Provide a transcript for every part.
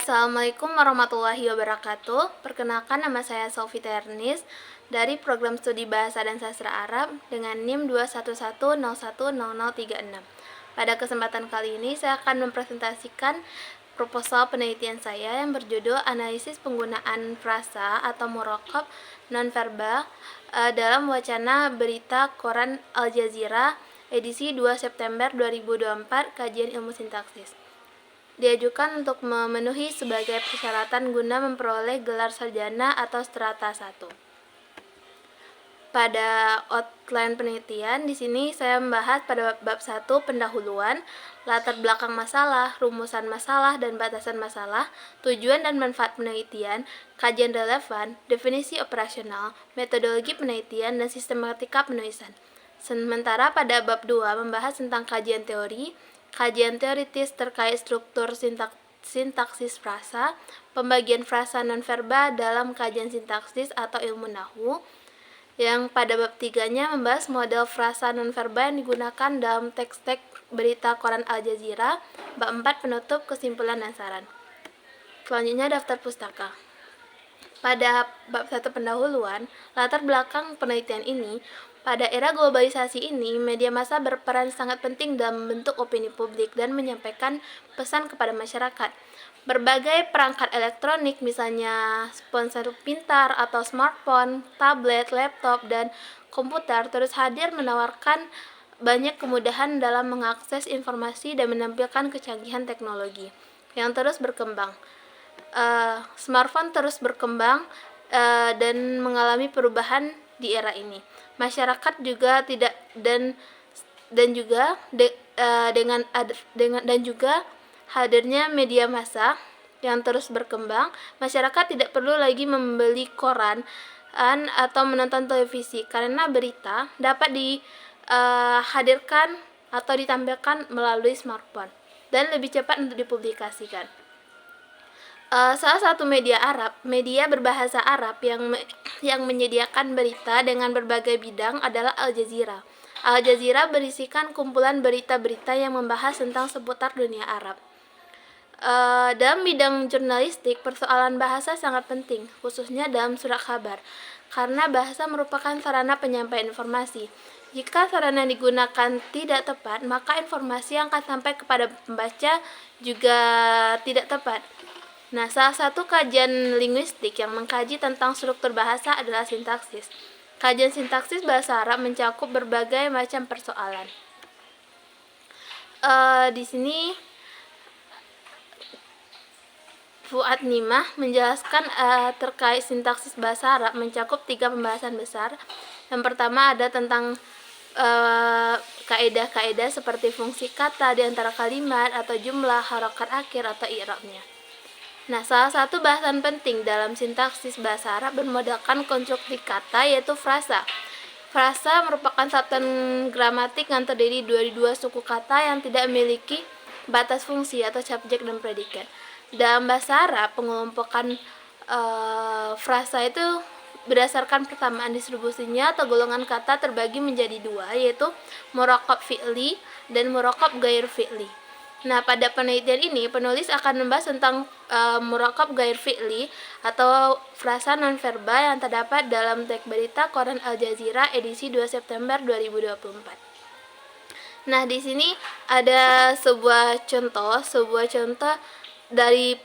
Assalamualaikum warahmatullahi wabarakatuh. Perkenalkan, nama saya Sofi Ternis dari Program Studi Bahasa dan Sastra Arab dengan NIM 211010036. Pada kesempatan kali ini saya akan mempresentasikan proposal penelitian saya yang berjudul Analisis Penggunaan Frasa atau Murokab Nonverbal dalam wacana berita koran Al Jazeera edisi 2 September 2024, kajian ilmu sintaksis. Diajukan untuk memenuhi sebagai persyaratan guna memperoleh gelar sarjana atau strata 1. Pada outline penelitian, di sini saya membahas pada bab 1 pendahuluan, latar belakang masalah, rumusan masalah dan batasan masalah, tujuan dan manfaat penelitian, kajian relevan, definisi operasional, metodologi penelitian, dan sistematika penulisan. Sementara pada bab 2 membahas tentang kajian teori, kajian teoritis terkait struktur sintaksis frasa, pembagian frasa nonverbal dalam kajian sintaksis atau ilmu nahwu, yang pada bab 3-nya membahas model frasa nonverbal yang digunakan dalam teks-teks berita koran Al Jazeera, bab 4 penutup, kesimpulan dan saran. Selanjutnya daftar pustaka. Pada bab 1 pendahuluan, latar belakang penelitian ini, pada era globalisasi ini, media massa berperan sangat penting dalam membentuk opini publik dan menyampaikan pesan kepada masyarakat. Berbagai perangkat elektronik, misalnya ponsel pintar atau smartphone, tablet, laptop, dan komputer terus hadir menawarkan banyak kemudahan dalam mengakses informasi dan menampilkan kecanggihan teknologi yang terus berkembang. Smartphone terus berkembang dan mengalami perubahan di era ini. Masyarakat juga tidak dengan juga hadirnya media massa yang terus berkembang, masyarakat tidak perlu lagi membeli koran atau menonton televisi karena berita dapat dihadirkan atau ditampilkan melalui smartphone dan lebih cepat untuk dipublikasikan. Salah satu media berbahasa Arab yang menyediakan berita dengan berbagai bidang adalah Al Jazeera. Al Jazeera berisikan kumpulan berita-berita yang membahas tentang seputar dunia Arab. Dalam bidang jurnalistik, persoalan bahasa sangat penting, khususnya dalam surat kabar, karena bahasa merupakan sarana penyampaian informasi. Jika sarana yang digunakan tidak tepat, maka informasi yang akan sampai kepada pembaca juga tidak tepat. Nah, salah satu kajian linguistik yang mengkaji tentang struktur bahasa adalah sintaksis. Kajian sintaksis bahasa Arab mencakup berbagai macam persoalan. Di sini Fuad Nimah menjelaskan terkait sintaksis bahasa Arab mencakup 3 pembahasan besar. Yang pertama ada tentang kaidah-kaidah seperti fungsi kata di antara kalimat atau jumlah, harokat akhir atau i'rabnya. Nah, salah satu bahasan penting dalam sintaksis bahasa Arab bermodalkan konstruksi kata, yaitu frasa. Frasa merupakan satuan gramatik yang terdiri dari 2 suku kata yang tidak memiliki batas fungsi atau subjek dan predikat. Dalam bahasa Arab, pengelompokan frasa itu berdasarkan persamaan distribusinya atau golongan kata terbagi menjadi 2, yaitu murokab fi'li dan murokab gair fi'li. Nah, pada penelitian ini penulis akan membahas tentang murokab gair fi'li atau frasa nonverbal yang terdapat dalam teks berita koran Al Jazeera edisi 2 September 2024. Nah, di sini ada sebuah contoh dari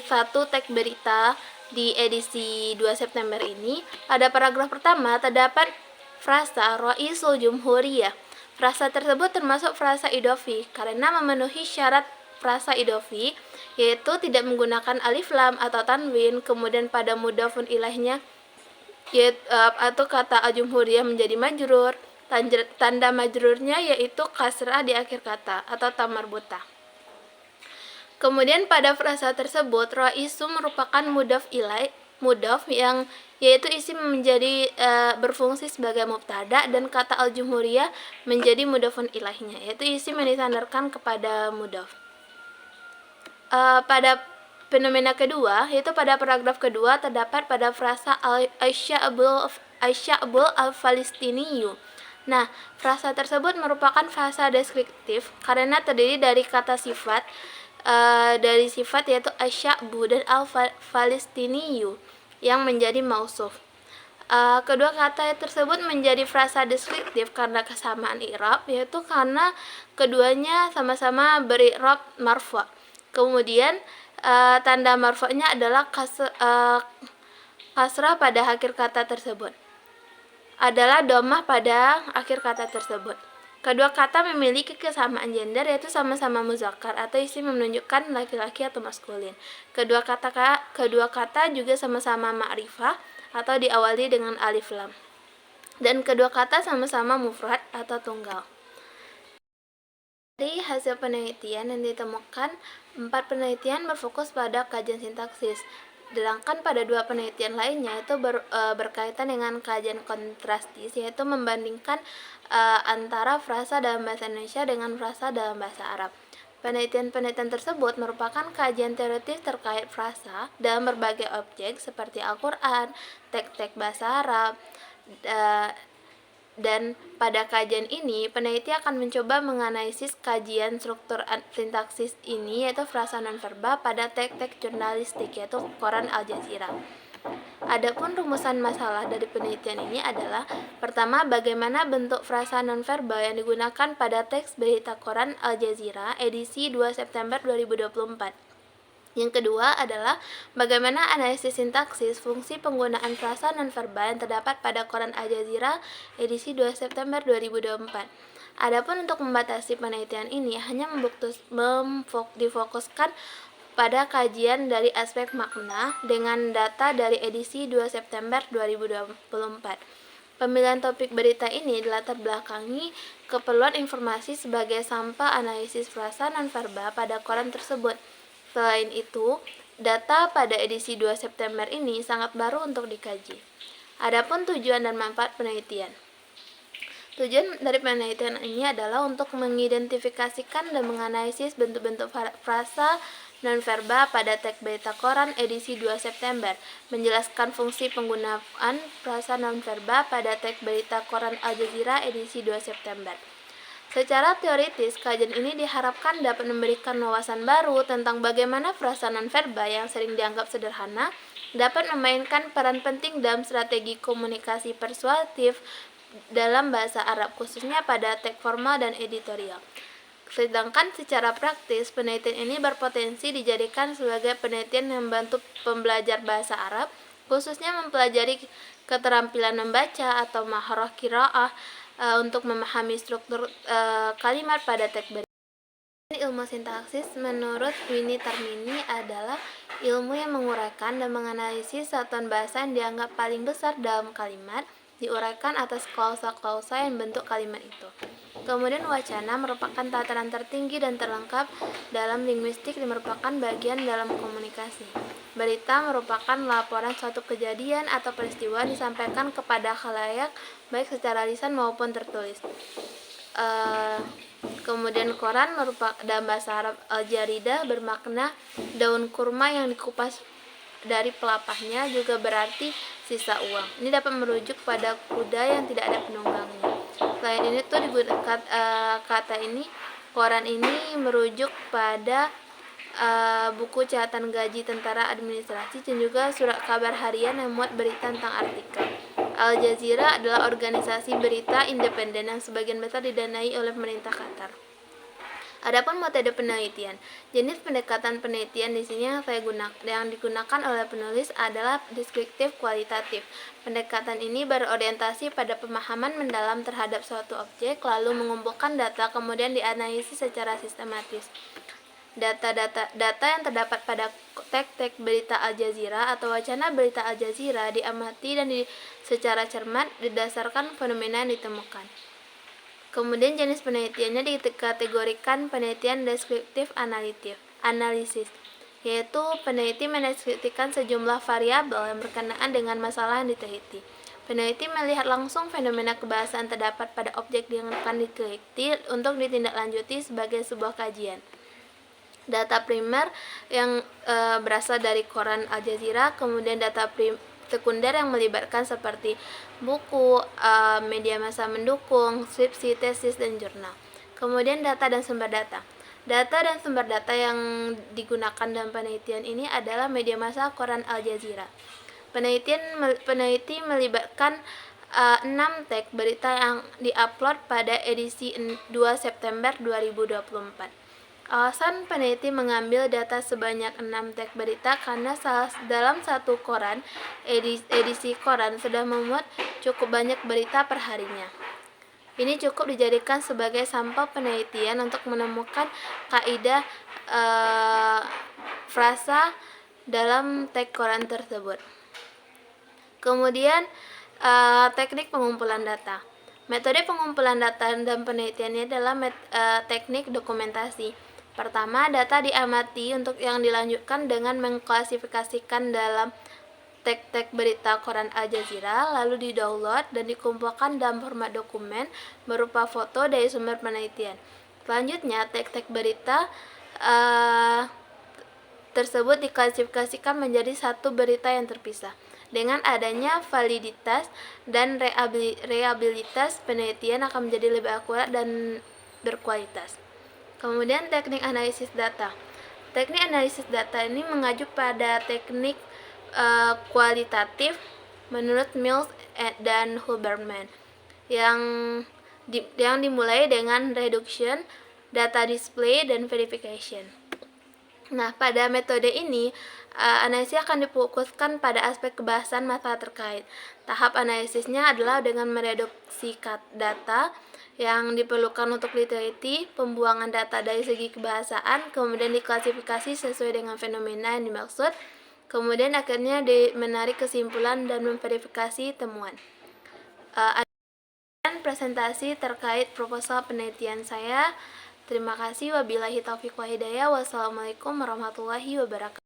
satu teks berita di edisi 2 September ini. Pada paragraf pertama terdapat frasa Ra'isul Jumhuriyah. Frasa tersebut termasuk frasa idofi karena memenuhi syarat frasa idofi, yaitu tidak menggunakan alif lam atau tanwin, kemudian pada mudhofun ilaihnya atau kata al-jumhuriyah menjadi majrur, tanda majrurnya yaitu kasrah di akhir kata atau tamarbutah. Kemudian pada frasa tersebut ra'isu merupakan mudhof yang yaitu isim menjadi berfungsi sebagai mubtada, dan kata al-jumhuriyah menjadi mudhofun ilaihnya, yaitu isim yang disandarkan kepada mudhof. Pada fenomena kedua, yaitu pada paragraf kedua terdapat pada frasa Aisya'bul al-Falistiniyu. Nah, frasa tersebut merupakan frasa deskriptif karena terdiri dari kata sifat dari sifat yaitu asy'abu dan al-falistiniyu yang menjadi mausuf. Kedua kata tersebut menjadi frasa deskriptif karena kesamaan i'rab, yaitu karena keduanya sama-sama beri'rab marfu'. Kemudian tanda marfu'nya adalah kasrah pada akhir kata tersebut, adalah dhammah pada akhir kata tersebut. Kedua kata memiliki kesamaan gender, yaitu sama-sama muzakkar atau isim menunjukkan laki-laki atau maskulin. Kedua kata juga sama-sama ma'rifah atau diawali dengan alif lam. Dan kedua kata sama-sama mufrad atau tunggal. Dari hasil penelitian yang ditemukan, 4 penelitian berfokus pada kajian sintaksis. Sedangkan pada 2 penelitian lainnya itu berkaitan dengan kajian kontrastis, yaitu membandingkan antara frasa dalam bahasa Indonesia dengan frasa dalam bahasa Arab. Penelitian-penelitian tersebut merupakan kajian teoritis terkait frasa dalam berbagai objek seperti Al-Quran, teks-teks bahasa Arab, dan pada kajian ini, peneliti akan mencoba menganalisis kajian struktur sintaksis ini, yaitu frasa nonverbal pada teks-teks jurnalistik, yaitu koran Al Jazeera. Adapun rumusan masalah dari penelitian ini adalah: pertama, bagaimana bentuk frasa nonverbal yang digunakan pada teks berita koran Al Jazeera edisi 2 September 2024. Yang kedua adalah bagaimana analisis sintaksis fungsi penggunaan frasa nonverbal yang terdapat pada koran Al Jazeera edisi 2 September 2024. Adapun untuk membatasi penelitian ini hanya difokuskan pada kajian dari aspek makna dengan data dari edisi 2 September 2024. Pemilihan topik berita ini dilatar belakangi keperluan informasi sebagai sampel analisis frasa nonverbal pada koran tersebut. Selain itu, data pada edisi 2 September ini sangat baru untuk dikaji. Adapun tujuan dan manfaat penelitian. Tujuan dari penelitian ini adalah untuk mengidentifikasikan dan menganalisis bentuk-bentuk frasa nonverbal pada teks berita koran edisi 2 September, menjelaskan fungsi penggunaan frasa nonverbal pada teks berita koran Al Jazeera edisi 2 September. Secara teoritis, kajian ini diharapkan dapat memberikan wawasan baru tentang bagaimana frasa nonverbal yang sering dianggap sederhana dapat memainkan peran penting dalam strategi komunikasi persuasif dalam bahasa Arab, khususnya pada teks formal dan editorial. Sedangkan secara praktis, penelitian ini berpotensi dijadikan sebagai penelitian yang membantu pembelajar bahasa Arab, khususnya mempelajari keterampilan membaca atau maharah qiraah untuk memahami struktur kalimat pada teks berita. Ilmu sintaksis menurut Winnie Tarmini adalah ilmu yang menguraikan dan menganalisis satuan bahasa yang dianggap paling besar dalam kalimat, diuraikan atas klausa-klausa yang bentuk kalimat itu. Kemudian wacana merupakan tataran tertinggi dan terlengkap dalam linguistik dan merupakan bagian dalam komunikasi. Berita merupakan laporan suatu kejadian atau peristiwa disampaikan kepada khalayak baik secara lisan maupun tertulis. Kemudian koran merupakan dalam bahasa Arab al-jaridah bermakna daun kurma yang dikupas dari pelapahnya, juga berarti sisa uang. Ini dapat merujuk pada kuda yang tidak ada penunggangnya. Selain ini tuh kata ini, koran ini merujuk pada buku catatan gaji tentara administrasi dan juga surat kabar harian yang muat berita tentang artikel. Al Jazeera adalah organisasi berita independen yang sebagian besar didanai oleh pemerintah Qatar. Adapun metode penelitian, jenis pendekatan penelitian di sini yang digunakan oleh penulis adalah deskriptif kualitatif. Pendekatan ini berorientasi pada pemahaman mendalam terhadap suatu objek, lalu mengumpulkan data kemudian dianalisis secara sistematis. Data yang terdapat pada teks berita Al Jazeera atau wacana berita Al Jazeera diamati dan secara cermat didasarkan fenomena yang ditemukan. Kemudian jenis penelitiannya dikategorikan penelitian deskriptif analisis, yaitu peneliti mendeskripsikan sejumlah variabel yang berkenaan dengan masalah yang diteliti. Peneliti melihat langsung fenomena kebahasaan terdapat pada objek yang akan diteliti untuk ditindaklanjuti sebagai sebuah kajian. Data primer yang berasal dari koran Al Jazeera, kemudian data sekunder yang melibatkan seperti buku, media massa mendukung, skripsi, tesis, dan jurnal. Kemudian data dan sumber data. Data dan sumber data yang digunakan dalam penelitian ini adalah media massa koran Al Jazeera. Peneliti melibatkan 6 tag berita yang diupload pada edisi 2 September 2024. Alasan peneliti mengambil data sebanyak 6 tag berita karena dalam satu koran, edisi koran sudah memuat cukup banyak berita per harinya. Ini cukup dijadikan sebagai sampel penelitian untuk menemukan kaidah frasa dalam tag koran tersebut. Kemudian teknik pengumpulan data. Metode pengumpulan data dan penelitiannya adalah teknik dokumentasi. Pertama, data diamati untuk yang dilanjutkan dengan mengklasifikasikan dalam tag-tag berita koran Al Jazeera, lalu di-download dan dikumpulkan dalam format dokumen berupa foto dari sumber penelitian. Selanjutnya, tag-tag berita tersebut diklasifikasikan menjadi satu berita yang terpisah. Dengan adanya validitas dan reliabilitas, penelitian akan menjadi lebih akurat dan berkualitas. Kemudian teknik analisis data. Teknik analisis data ini mengacu pada teknik kualitatif menurut Mills dan Huberman yang dimulai dengan reduction, data display, dan verification. Nah, pada metode ini, analisis akan difokuskan pada aspek kebahasan masalah terkait. Tahap analisisnya adalah dengan mereduksi data yang diperlukan untuk diteliti, pembuangan data dari segi kebahasaan, kemudian diklasifikasi sesuai dengan fenomena yang dimaksud, kemudian akhirnya menarik kesimpulan dan memverifikasi temuan. Dan presentasi terkait proposal penelitian saya. Terima kasih. Wabillahi taufiq wa hidayah. Wassalamualaikum warahmatullahi wabarakatuh.